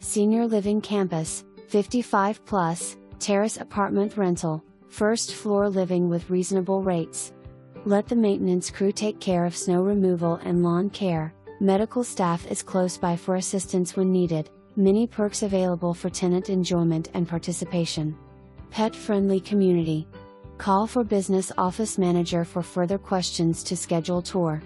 Senior Living Campus, 55 plus, Terrace Apartment Rental, first floor living with reasonable rates. Let the maintenance crew take care of snow removal and lawn care. Medical staff is close by for assistance when needed. Many perks available for tenant enjoyment and participation. Pet-friendly community. Call for business office manager for further questions to schedule tour.